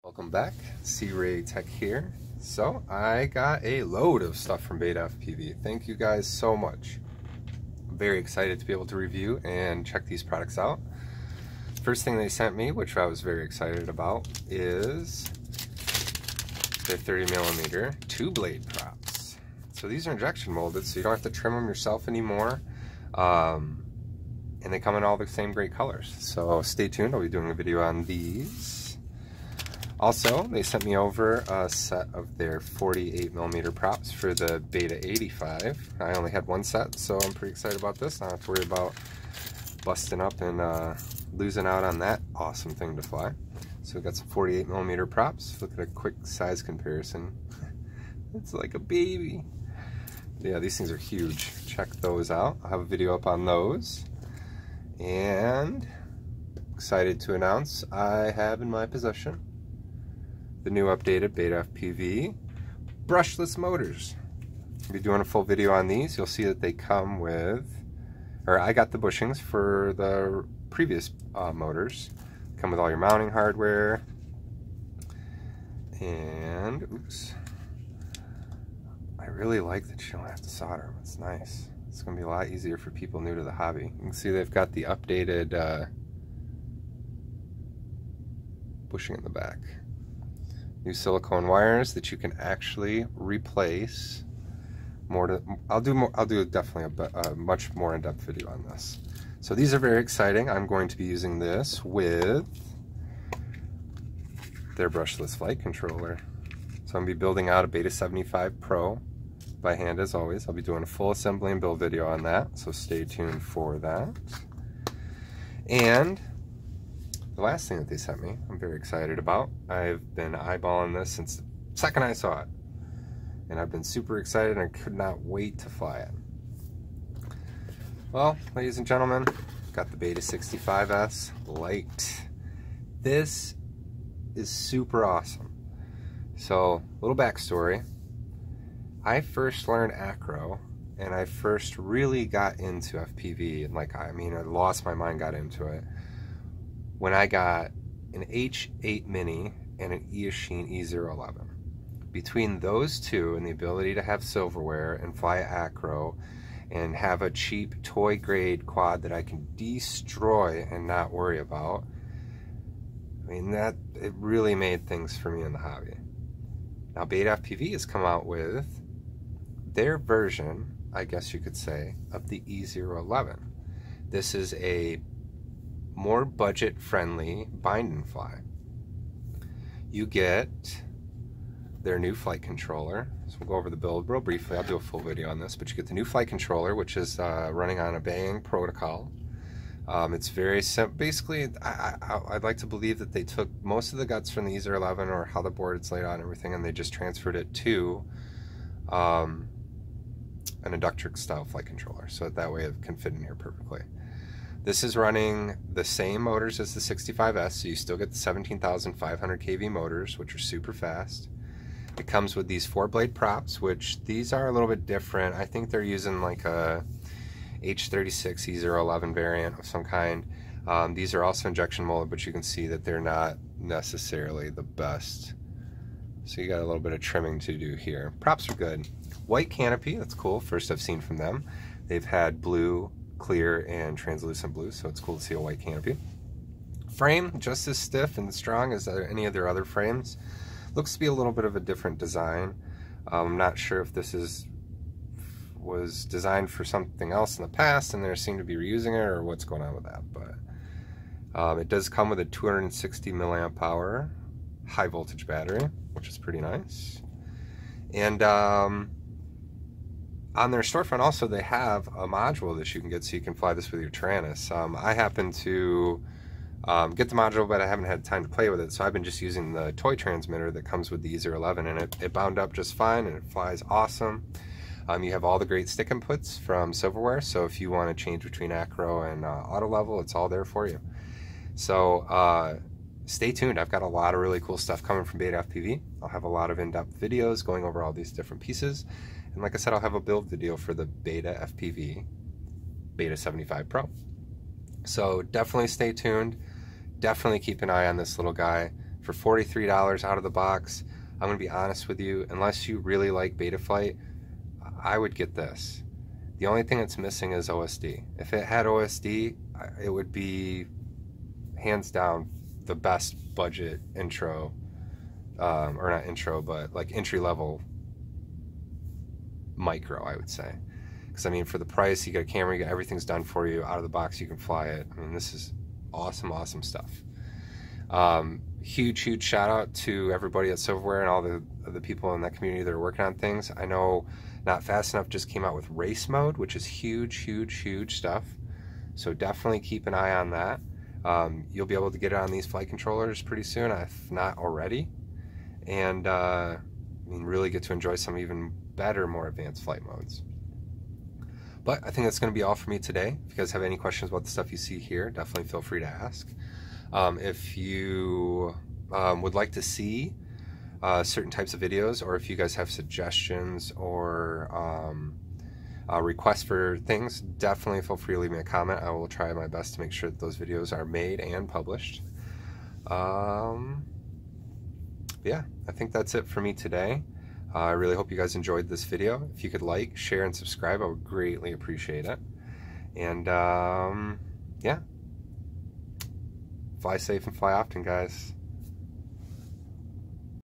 Welcome back, C-Ray Tech here. So I got a load of stuff from BetaFPV. Thank you guys so much. I'm very excited to be able to review and check these products out. First thing they sent me, which I was very excited about, is their 30mm 2-blade props. So these are injection molded, so you don't have to trim them yourself anymore. And they come in all the same great colors. So stay tuned, I'll be doing a video on these. Also, they sent me over a set of their 48mm props for the Beta85. I only had one set, so I'm pretty excited about this. I don't have to worry about busting up and losing out on that awesome thing to fly. So we've got some 48mm props. Look at a quick size comparison. It's like a baby. Yeah, these things are huge. Check those out. I'll have a video up on those. And excited to announce I have in my possession the new updated BetaFPV brushless motors. I'll be doing a full video on these. You'll see that they come with, or I got the bushings for the previous motors. Come with all your mounting hardware. And, oops. I really like that you don't have to solder them. It's nice. It's going to be a lot easier for people new to the hobby. You can see they've got the updated bushing in the back. New silicone wires that you can actually replace. I'll do definitely a much more in-depth video on this. So these are very exciting. I'm going to be using this with their brushless flight controller. So I'm going to be building out a Beta75 Pro by hand as always. I'll be doing a full assembly and build video on that, so stay tuned for that. And the last thing that they sent me, I'm very excited about. I've been eyeballing this since the second I saw it. And I've been super excited and I could not wait to fly it. Well, ladies and gentlemen, got the Beta75s Lite. This is super awesome. So, little backstory. I first learned acro and I first really got into FPV, and I lost my mind, got into it when I got an H8 Mini and an Eachine E011. Between those two and the ability to have silverware and fly acro and have a cheap toy grade quad that I can destroy and not worry about, it really made things for me in the hobby. Now BetaFPV has come out with their version, I guess you could say, of the E011. This is a more budget-friendly bind and fly. You get their new flight controller. So we'll go over the build real briefly. I'll do a full video on this, but you get the new flight controller, which is running on a Bang protocol. It's very simple. Basically, I'd like to believe that they took most of the guts from the E011 or how the board is laid out and everything, and they just transferred it to an inductrix style flight controller, so that way it can fit in here perfectly. This is running the same motors as the 65S, so you still get the 17,500 kV motors, which are super fast. It comes with these 4-blade props, which these are a little bit different. I think they're using like a H36 E011 variant of some kind. These are also injection molded, but you can see that they're not necessarily the best. So you got a little bit of trimming to do here. Props are good. White canopy, that's cool. First I've seen from them. They've had blue, clear, and translucent blue, so it's cool to see a white canopy. Frame, just as stiff and strong as any of their other frames. Looks to be a little bit of a different design. I'm not sure if this was designed for something else in the past and they seem to be reusing it, or what's going on with that, but it does come with a 260 milliamp hour high voltage battery, which is pretty nice. And on their storefront also they have a module that you can get so you can fly this with your Tyrannus. I happen to get the module, but I haven't had time to play with it, so I've been just using the toy transmitter that comes with the E011, and it bound up just fine and it flies awesome. You have all the great stick inputs from silverware, so if you want to change between acro and auto level, it's all there for you. So stay tuned. I've got a lot of really cool stuff coming from BetaFPV. I'll have a lot of in-depth videos going over all these different pieces, and like I said, I'll have a build video for the BetaFPV Beta75 Pro. So definitely stay tuned. Definitely keep an eye on this little guy. For $43 out of the box, I'm going to be honest with you, unless you really like BetaFlight, I would get this. The only thing it's missing is OSD. If it had OSD, it would be hands down the best budget intro, or not intro, but like entry-level micro, I would say. Because I mean, for the price, you get a camera, you get everything's done for you out of the box, you can fly it. I mean, this is awesome, awesome stuff. Huge shout out to everybody at Silverware and all the people in that community that are working on things. I know Not Fast Enough just came out with race mode, which is huge stuff. So definitely keep an eye on that. You'll be able to get it on these flight controllers pretty soon, if not already. And I mean, really get to enjoy some even better, more advanced flight modes. But I think that's going to be all for me today. If you guys have any questions about the stuff you see here, definitely feel free to ask. If you would like to see certain types of videos, or if you guys have suggestions or requests for things, definitely feel free to leave me a comment. I will try my best to make sure that those videos are made and published. Yeah, I think that's it for me today. I really hope you guys enjoyed this video. If you could like, share, and subscribe, I would greatly appreciate it. And yeah, fly safe and fly often, guys.